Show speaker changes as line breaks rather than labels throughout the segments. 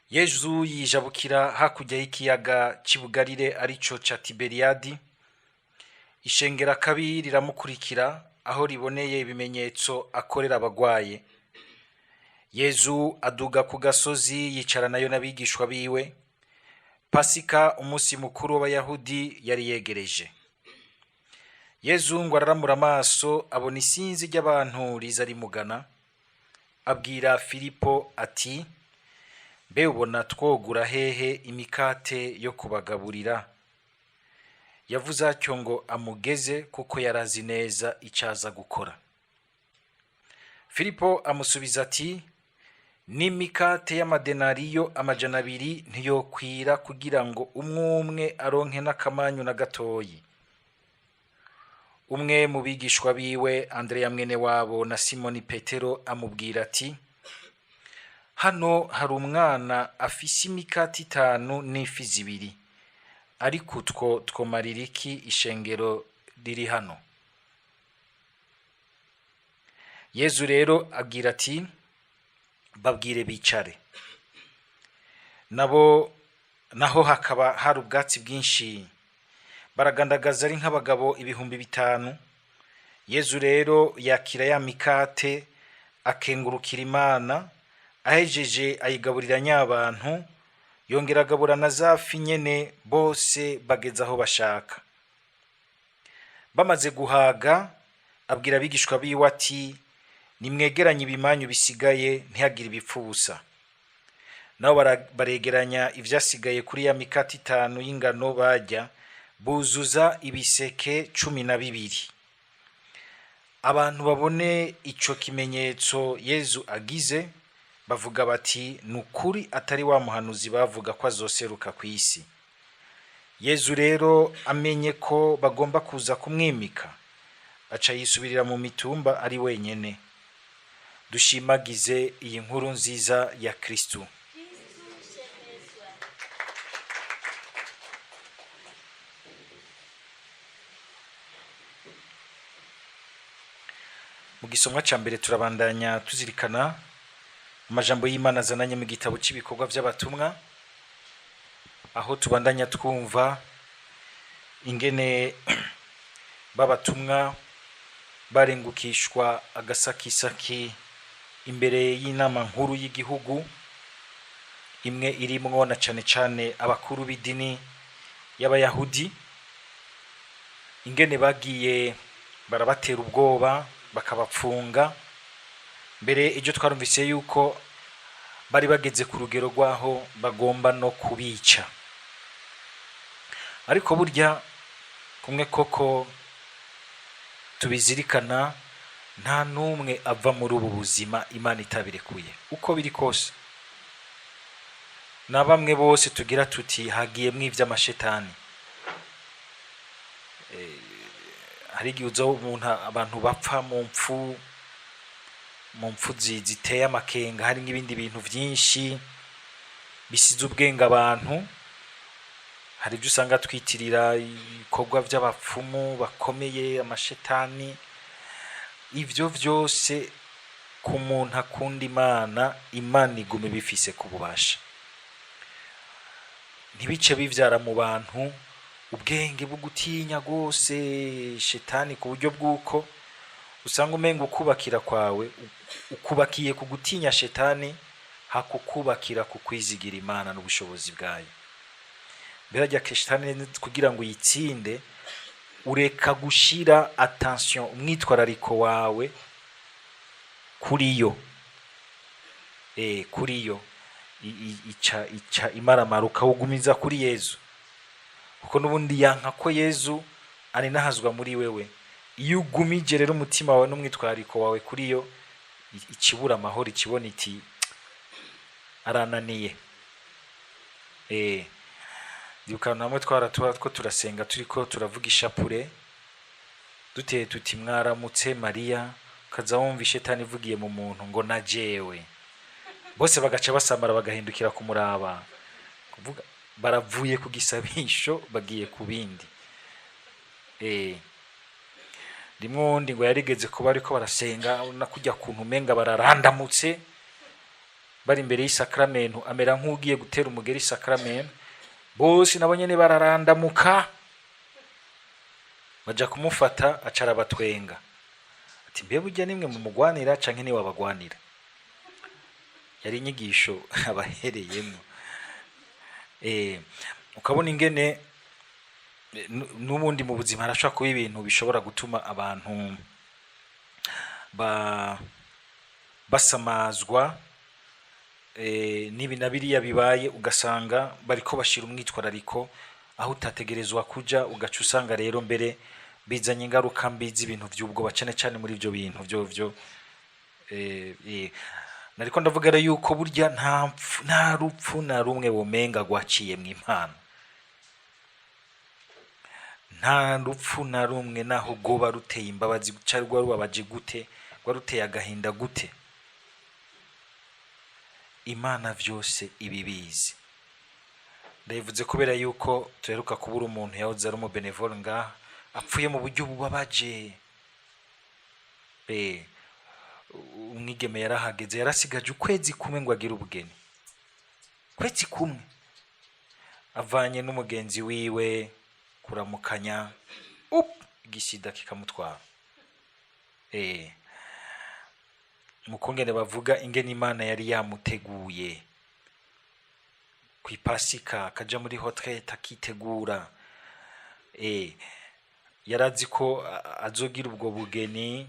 Yezu yijabukira hakurya y'ikiyaga cy'Ibugarire arico ca Tiberiyadi. Ishengera kabi riramukurikira aho riboneye ibimenyetso akorera abagwaye. Yezu aduga ku gasozi yicaranayo n'abigishwa biwe. Pasika, umunsi mukuru w'Abayahudi, yari yegereje. Yezu ngo araramura amaso abona isinzi ry'abantu riza rimugana. Abwira Filipo ati, mbe ubona twogura hehe imikate yo kubagaburira? Yavuze atyo ngo amugeze kuko yarazi neza icaza gukora. Filipo amusubiza ati, n'imikate y'amadenariyo 200 ntiyokwira kugira ngo umwe aronke n'akamanyu na gatoyi. Umwe mu bigishwa biwe, Andreya mwene wabo na Simoni Petero, amubwira ati, hano hari umwana afise imikate 5 n'ifi 2, ariko utwo twomarira iki ishengero riri hano? Yezu rero abwira ati, babwire bicare. Naho hakaba hari ubwatsi bwinshi, baragandagaza ari nk'abagabo 5,000. Yezu rero yakira ya mikate, akengurukira Imana, ahejeje ayigaburira nyabantu, yongera agabura na za fi nyene, bose bageze aho bashaka. Bamaze guhaga, abwira abigishwa biwe ati, nimwegeranye ibimanyu bisigaye ntihagire ibipfubusa. Nabo baregeranya ivyasigaye kuri ya mikate 5 y'ingano barya, buzuza ibiseke 12. Abantu babone ico kimenyetso Yezu agize, bavuga bati, nukuri atari wa muhanuzi bavuga ko azoseruka ku isi. Yezu rero amenye ko bagomba kuza kumwimika, aca yisubirira mu mitumba ari wenyene. Dushimagize iyi nkuru nziza ya Kristu. Mu gisomwa ca mbere turabandanya tuzirikana amajambo y'Imana azananye mu gitabo cy'ibikorwa by'abatumwa, aho tubandanya twumva ingene babatumwa barengukishwa agasakisaki imbere y'inama nkuru y'igihugu, imwe irimwo na cane cane abakuru b'idini y'Abayahudi. Ingene bagiye barabatera ubwoba bakabapfunga, mbere ibyo twarumvise yuko bari bageze ku rugero rwaho bagomba no kubica. Ariko burya kumwe koko tubizirikana, nta numwe ava muri ubu buzima Imana itabirekuye. Uko biri kose, na bamwe bose tugira tuti hagiyemwo ivy'amashetani. Hari igihe uza abantu bapfa mu mpfu ziteye amakenga, hari n'ibindi bintu vyinshi bisize ubwenge abantu. Hari ibyo usanga twitirira ibikorwa by'abapfumu bakomeye, amashetani. Ivyo vyose ku muntu akunda Imana, Imana igume bifise ku bubasha. Ntibice bivyara mu bantu ubwenge bwo gutinya gose shetani, ku buryo bw'uko usanga umenga ukubakira kwawe ukubakiye ku gutinya shetani, hakukubakira ku kwizigira Imana n'ubushobozi bwayo. Mbere rya shetani kugira ngo yitsinde, ureka gushira attention, umwitwarariko wawe kuriyo, kuriyo ica imaramara, ukawugumiza kuri Yezu, kuko nubundi yanka ko Yezu ari nahazwa muri wewe. Iyo ugumije rero umutima wawe n'umwitwarariko wawe kuriyo, ikibura amahoro, ikibona iti arananiye. Ndibuka namwe ko turasenga turiko turavuga ishapure, duteye tuti mwaramutse Mariya, ukaza wumva shetani ivugiye mu muntu ngo najewe, bose bagaca basamara bagahindukira kumuraba, kuvuga baravuye ku gisabisho bagiye ku bindi. Rimwe wundi ngo yarigeze kuba ariko barasenga, nakujya kuntu umenga bararandamutse, bari imbere y'isakramento amera nk'ugiye gutera umugeri isakramento, bose nabo nyene bararandamuka baja kumufata, acara batwenga ati mbe burya nimwe mu mugwanira canke ni wabagwanira. Yari inyigisho abahereyemo. Ukabona ingene n'ubundi mu buzima harashobora kuba ibintu bishobora gutuma abantu basamazwa n'ibi na biriya bibaye, ugasanga bariko bashira umwitwarariko aho utategerezwa kuja, ugaca usanga rero mbere bizanye ingaruka mbi z'ibintu vy'ubwoba cane cane muri ivyo bintu vyo nariko ndavuga rero yuko burya nta rupfu na rumwe womenga rwaciye mw'Imana, nta rupfu na rumwe naho rwoba ruteye imbabazi cyangwa rubabaje gute, rwaruteye agahinda gute, Imana vyose ibibizi. Ndabivuze kubera yuko tuheruka kubura umuntu yahoze ari umubenevole ngaha, apfuye mu buryo bubabaje. Umwigeme yarahageze, yarasigaje ukwezi kumwe ngo agire ubugeni, kwezi kumwe, avanye n'umugenzi wiwe kuramukanya, igisida kikamutwara. Mukongene bavuga ingene Imana yari yamuteguye kw'Ipasika, akaja muri retraite akitegura, yarazi ko azogira ubwo bugeni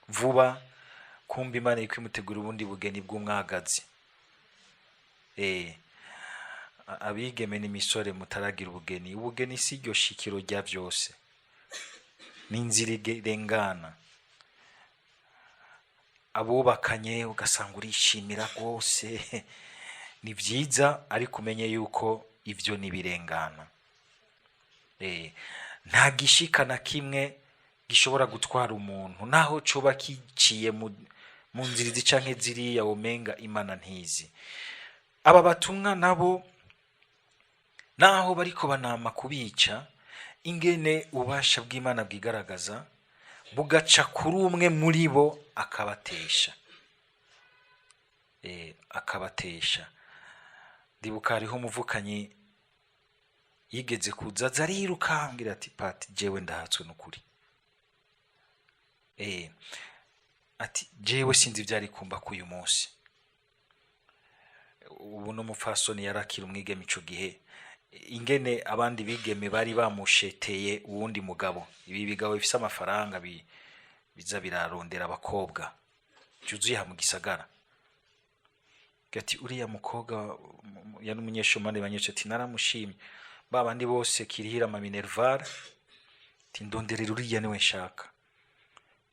vuba, kumva Imana iko imutegura ubundi bugeni bw'umwagazi. Abigeme n'imisore mutaragira ubugeni, ubugeni si ryo shikiro rya vyose, n'inzira irengana. Abubakanye ugasanga urishimira rwose, ni vyiza, ariko umenye yuko ivyo nibirengana. Nta gishika na kimwe gishobora gutwara umuntu, naho coba kiciye mu nzira izi canke ziriya, womenga Imana ntizi. Aba batumwa nabo naho bariko banama kubica, ingene ubasha bw'Imana bwigaragaza bugaca kuri umwe muri bo akabatesha. Akabatesha. Ndibuka hariho umuvukanyi yigeze kuza ariruka ambwira ati Pati jewe ndahatswe n'ukuri. Ati jewe sinzi vyari kumba kuyu munsi. Ubu n'umupfasoni yarakira umwigeme ico gihe, ingene abandi bigeme bari bamusheteye uwundi mugabo. Ibi bigabo bifise amafaranga biza birarondera abakobwa cyuzuye ha mu gisagara. Gati uriya mukobwa ya n'umunyeshomane banyece ati naramushimye, babandi bose kirihira ama Minerval ati ndonderera uriya niwe nshaka.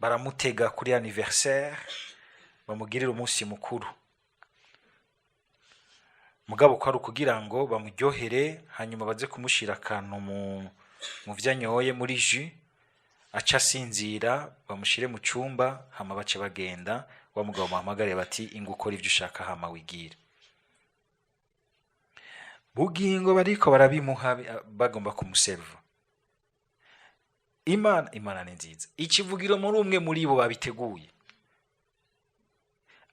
Baramutega kuri anniversaire, bamugirira umunsi mukuru. Mugabo ko ari kugira ngo bamuryohere, hanyuma baze kumushira akantu mu vyanyoye muri jus, aca asinzira, bamushire mu cumba, hama bace bagenda. Wa mugabo bahamagare bati ingukora ivyo ushaka hama wigira. Bugingo bariko barabimuha, bagomba kumuserva. Imana ni nziza, ikivugiro muri umwe muri bo babiteguye.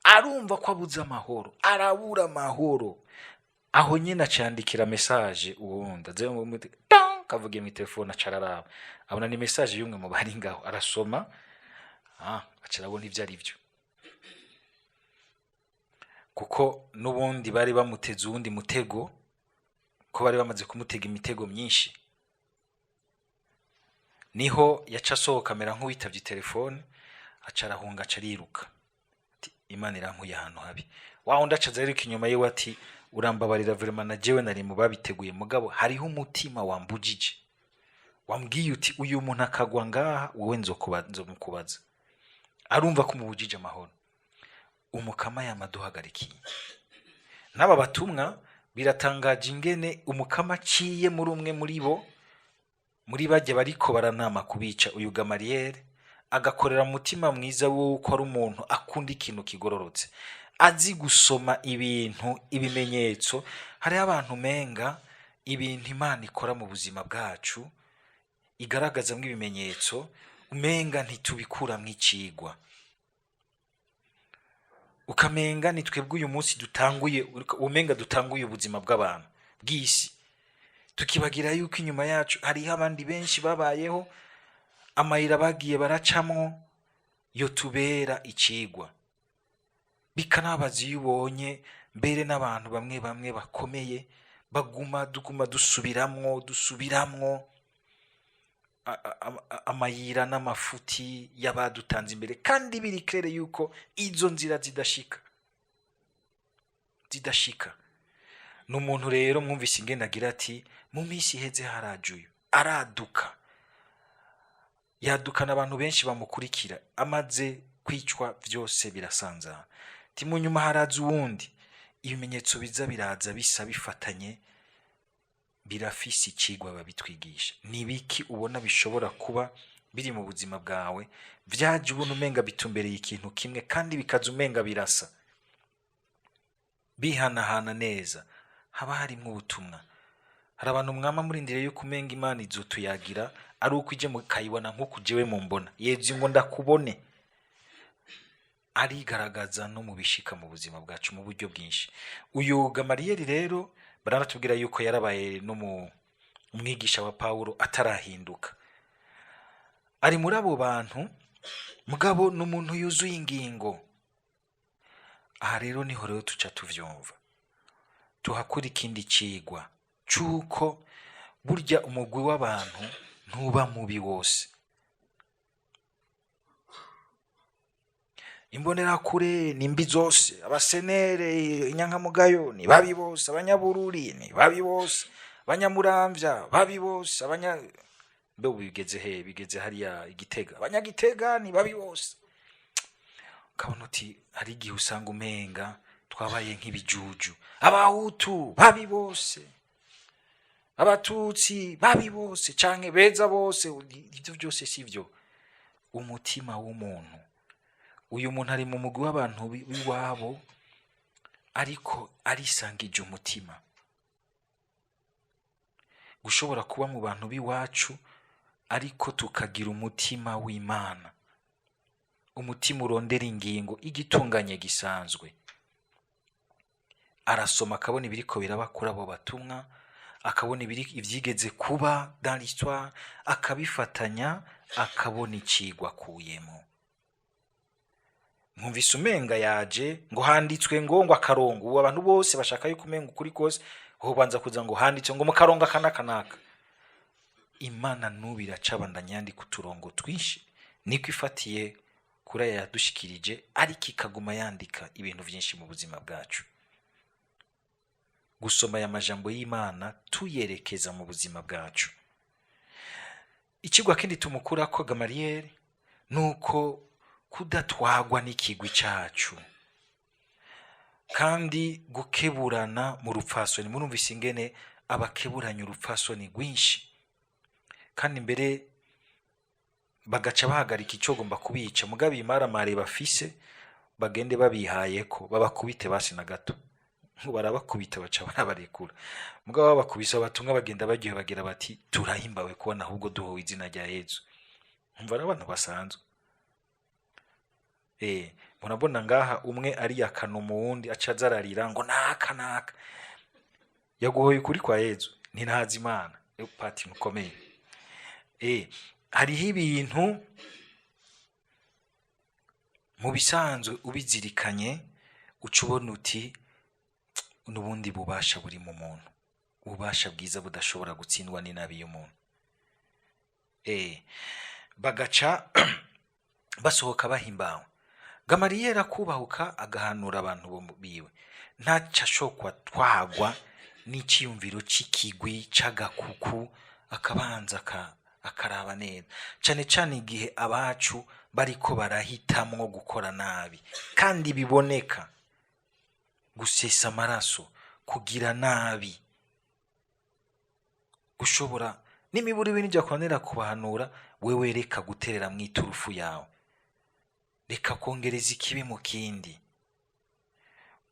Arumva ko abuze amahoro, arabura amahoro, aho nyine acandikira message uwunda kavuge mu telefone, acararaba abona ni message y'umwe mu bari ngaho, arasoma acarabona ivyo ari byo, kuko nubundi bari bamuteze uwundi mutego, ko bari bamaze kumutega imitego myinshi. Niho yaca asohoka amera nk'uwitavye telefone, acarahunga, acariruka ati Imana irankuye ahantu habi. Wa wundi acaza rero inyuma yewe ati urambabarira vraiment na jewe nari mu babiteguye, mugabo hariho umutima wambujije, wambwiye uti uyu muntu akagwa ngaha wowe nzomukubaza. Arumva ko mubujije amahoro, umukama yamaduhagarikiye. N'aba batumwa biratangaje ingene umukama aciye muri umwe muri bo, muri bajye bariko baranama kubica uyu Gamaliel, agakorera mutima mwiza wuko ari umuntu akunda ikintu kigororotse, azi gusoma ibintu, ibimenyetso. Hari abantu menga ibintu Imana ikora mu buzima bwacu igaragaza mu ibimenyetso, umenga ntitubikura mw'icigwa. ukamenga ni twebwe uyu munsi dutanguye, umenga dutanguye ubuzima bw'abantu bw'isi, tukibagira yuko inyuma yacu hariho abandi benshi babayeho, amayira bagiye baracamwo yo tubera icigwa. Bikanabaza iyo ubonye mbere n'abantu bamwe bamwe bakomeye duguma dusubiramwo amayira n'amafuti y'abadutanze imbere, kandi biri claire yuko izo nzira zidashika. N'umuntu rero mwumvise ingene agira ati mu minsi iheze harajuye yadukana abantu benshi bamukurikira, amaze kwicwa vyose birasanzara. Ti mu nyuma haraza uwundi, ibimenyetso biza biraza bisa bifatanye, birafise icigwa babitwigisha. Nibiki ubona bishobora kuba biri mu buzima bwawe vyaje ubona umenga bitumbereye ikintu kimwe, kandi bikaza umenga birasa, bihanahana neza, haba harimwo ubutumwa. Hari abantu mwama murindire yuko umenga Imana izotuyagira ari uko ije mukayibona nk'uko jewe mumbona, Yezu ngo ndakubone. Arigaragaza no mu bishika mu buzima bwacu mu buryo bwinshi. Uyu Gamariyeli rero baranatubwira yuko yarabaye no mu umwigisha wa Paulo atarahinduka, ari muri abo bantu mugabo n'umuntu yuzuye ingingo. Aha rero niho rero tuca tuvyumva, tuhakura ikindi cigwa cuko burya umugwi w'abantu ntuba mubi wose. Imbonera kure nimbi zose, abasenere inyankamugayo ni babi bose, abanyabururi ni babi bose, abanyamuramvya babi bose, mbe bigeze he? Bigeze hariya Igitega, abanyagitega ni babi bose. Ukabona uti hari igihe usanga umenga twabaye nk'ibijuju. Abahutu babi bose, abatutsi babi bose, canke beza bose. Ivyo byose sivyo. Umutima w'umuntu, uyu muntu ari mu mugwi w'abantu w'iwabo, ariko arisangije umutima. Gushobora kuba mu bantu b'iwacu ariko tukagira umutima w'Imana, umutima urondera ingingo, igitunganye gisanzwe. Arasoma akabona ibiriko birabakura abo batumwa, akabona ivyigeze kuba dans l'histoire, akabifatanya, akabona icigwa kuyemo. Mwumvise umenga yaje ngo handitswe ngo akarongo. Ubu abantu bose bashaka yuko umenga ukuri kose ho banza kuza ngo handitswe ngo mu karongo kanaka. Imana nubira cabandanya yandika uturongo twinshi, niko ifatiye kuri aya yadushikirije, ariko ikaguma yandika ibintu vyinshi mu buzima bwacu. Gusoma aya majambo y'Imana tuyerekeza mu buzima bwacu. Ikigwa kindi tumukura ko Gamariyeli nuko kudatwagwa n'ikigwi cacu, kandi gukeburana mu rupfasoni. Murumvise ingene abakeburanya urupfasoni rwinshi, kandi mbere bagaca bahagarika icyo gomba kubica. Mugabe imaramare bafise bagende babihayeko, babakubite basi na gato. Barabakubita baca barabarekura. Mugabo babakubise abatumwa bagenda bagiye bagira bati turahimbawe kubona ahubwo duhowe izina rya Yezu. Umva abantu basanzwe. Murabona ngaha umwe ari yakana umuwundi acazararira ngo naka yaguhoye kuri kwa Yezu ni ntazi Imana. Pati mukomeye. Hariho ibintu mu bisanzwe ubizirikanye ucubona uti n'ubundi bubasha buri mu muntu, ububasha bwiza budashobora gutsindwa n'inabi y'umuntu. Bagaca basohoka bahimbawe. Gamariyeli akubahuka agahanura abantu biwe, ntaca ashokwa twagwa n'iciyumviro c'ikigwi c'agakuku, akabanza akaraba neza, cane cane igihe abacu bariko barahitamwo gukora nabi kandi biboneka, gusesa amaraso, kugira nabi, gushobora n'imiburi ibintu ijya kwanera kubahanura. Wewe reka guterera mwiturufu yawe, reka kongereza ikibi mu kindi,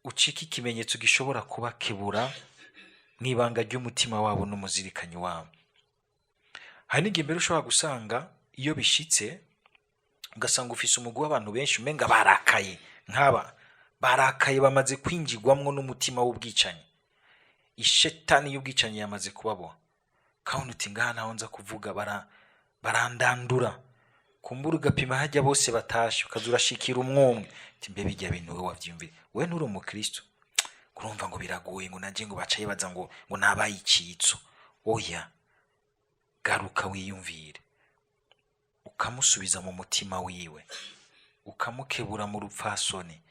ucika ikimenyetso gishobora kuba kebura mwibanga ry'umutima wabo n'umuzirikanyi wabo. Hari n'igihe mbere ushobora gusanga iyo bishitse ugasanga ufise umugwi w'abantu benshi umenga barakaye, nk'aba barakaye, bamaze kwinjirwamwo n'umutima w'ubwicanyi. Ishetani y'ubwicanyi yamaze kubaboha. Kandi uti ngaha naho nza kuvuga barandandura. Kumbura ugapima hajya bose batashe, ukaza urashikira umwumwe. Ati mbe bijya bintu we wavyumvire. We nturi umukristo. Kurumva ngo biragoye ngo naje ngo bacaye baza ngo nabaye icitso. Oya. Garuka wiyumvire. Ukamusubiza mu mutima wiwe. Ukamukebura mu rupfasoni.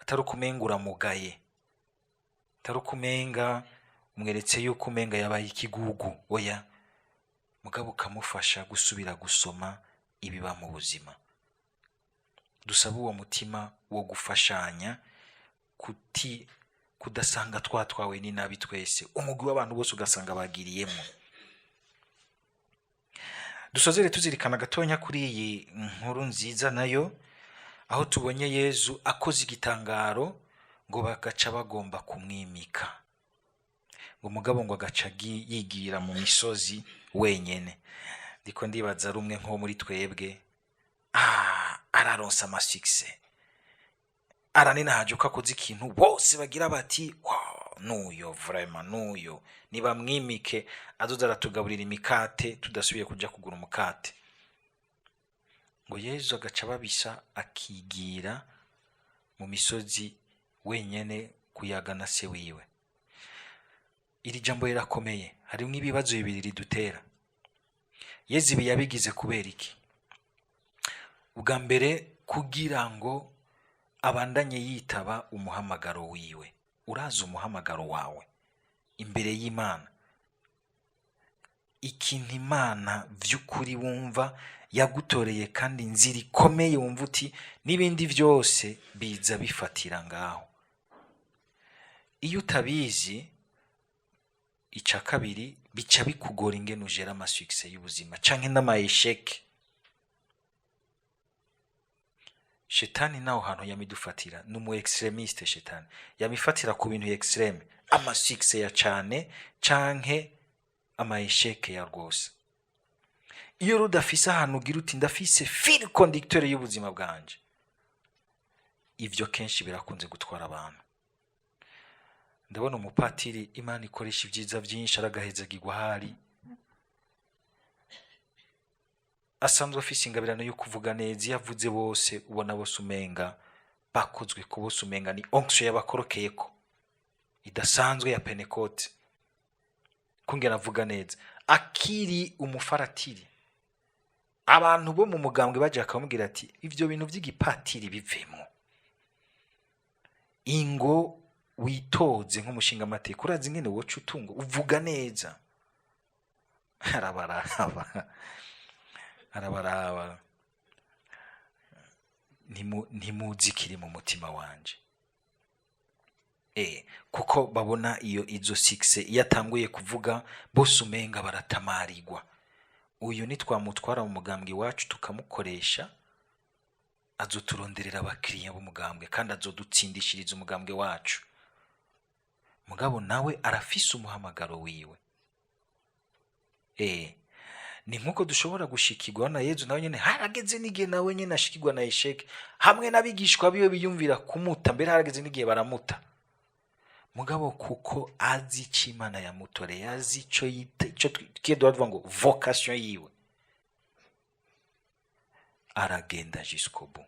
Atari ukumenga uramugaye. Atari ukumenga umweretse yuko umenga yabaye ikigugu. Oya. Mugabo ukamufasha gusubira gusoma ibiba mu buzima. Dusaba uwo mutima wo gufashanya, kudasanga twatwawe n'inabi twese. Umugwi w'abantu bose ugasanga bagiriyemo. Dusozere tuzirikana gatonya kuri iyi nkuru nziza nayo, aho tubonye Yezu akoze igitangaro ngo bagaca bagomba kumwimika. Ngo mugabo ngo agaca yigira mu misozi wenyene. Ndiko ndibaza rumwe nko muri twebwe, araronsa amasukse. Aranina hajuka koze ikintu bose bagira bati wow, nuyo vraiment nuyo. Niba mwimike azoza aratugaburira imikate tudasubiye kuja kugura umukate. Ngo Yezu agaca babisa akigira mu misozi wenyene kuyaga na se wiwe. Iri jambo rirakomeye. Harimwo ibibazo bibiri ridutera. Yezu ibi yabigize kubera iki? Ubwa mbere kugira ngo abandanye yitaba umuhamagaro wiwe. Uraza umuhamagaro wawe imbere y'Imana. Ikintu Imana vy'ukuri wumva yagutoreye kandi nzira ikomeye wumva uti n'ibindi byose biza bifatira ngaho. Iyo utabizi, ica kabiri bica bikugora ingene ujera amasukse y'ubuzima canke n'amayesheke. Shetani naho hantu yamidufatira numu extremiste. Shetani yamifatira ku bintu extreme, amasukse ya cane canke amayesheke ya rwose. Iyo rudafise ahantu ugira uti ndafise fil conducteur y'ubuzima bwanje, ivyo kenshi birakunze gutwara abantu. Ndabona umupatiri Imana ikoresha ibyiza byinshi, aragahezagirwa hari asanzwe afise ingabirano yo kuvuga neza. Yavuze bose ubona bose umenga bakozwe ku bose umenga ni onction y'abakorokeyeko idasanzwe ya Pentecote. Kungera avuga neza akiri umufaratiri. Abantu bo mu mugambwe baje akamubwira ati ivyo bintu vy'igipatiri bivemo, ingo witoze nk'umushinga amateka, urazi ingene woca utungo uvuga neza. Arabaraba ntimuzi kiri mu mutima wanje. Kuko babona iyo izo sikse yatanguye kuvuga bose umenga baratamarirwa. Uyu nitwamutwara mu mugambwe wacu tukamukoresha, azoturonderera abakiriya b'umugambwe kandi azodutsindishiriza umugambwe wacu. Mugabo nawe arafise umuhamagaro wiwe. Ni nkuko dushobora gushikirwa na Yezu nawe nyene harageze n'igihe nawe nyene ashikirwa na esheke hamwe n'abigishwa biwe biyumvira kumuta, mbere harageze n'igihe baramuta. Mugabo kuko azi ico Imana yamutoreye, azi ico twavuga ngo vocation yiwe, aragenda jusqu'au bout.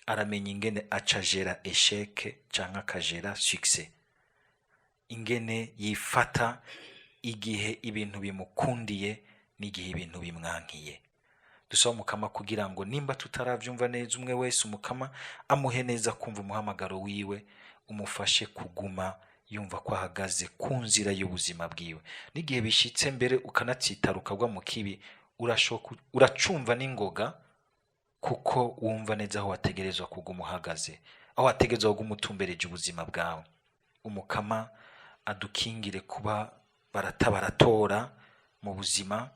Aramenya ingene acagera esheke canke akagera succès, ingene yifata igihe ibintu bimukundiye n'igihe ibintu bimwankiye. Dusaba Umukama kugira ngo nimba tutaravyumva neza, umwe wese Umukama amuhe neza kumva umuhamagaro wiwe, umufashe kuguma yumva ko ahagaze ku nzira y'ubuzima bwiwe. N'igihe bishitse mbere ukanatsitara ukagwa mu kibi, uracumva n'ingoga kuko wumva neza aho wategerezwa kuguma uhagaze, aho wategerezwa kuguma utumbereje ubuzima bwawe. Umukama adukingire kuba baratora mu buzima,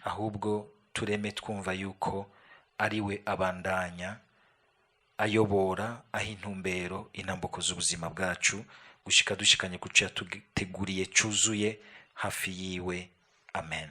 ahubwo tureme twumva yuko ariwe abandanya ayobora aho intumbero intambuko z'ubuzima bwacu gushika dushikanye kuco yatuteguriye cuzuye hafi yiwe. Amen.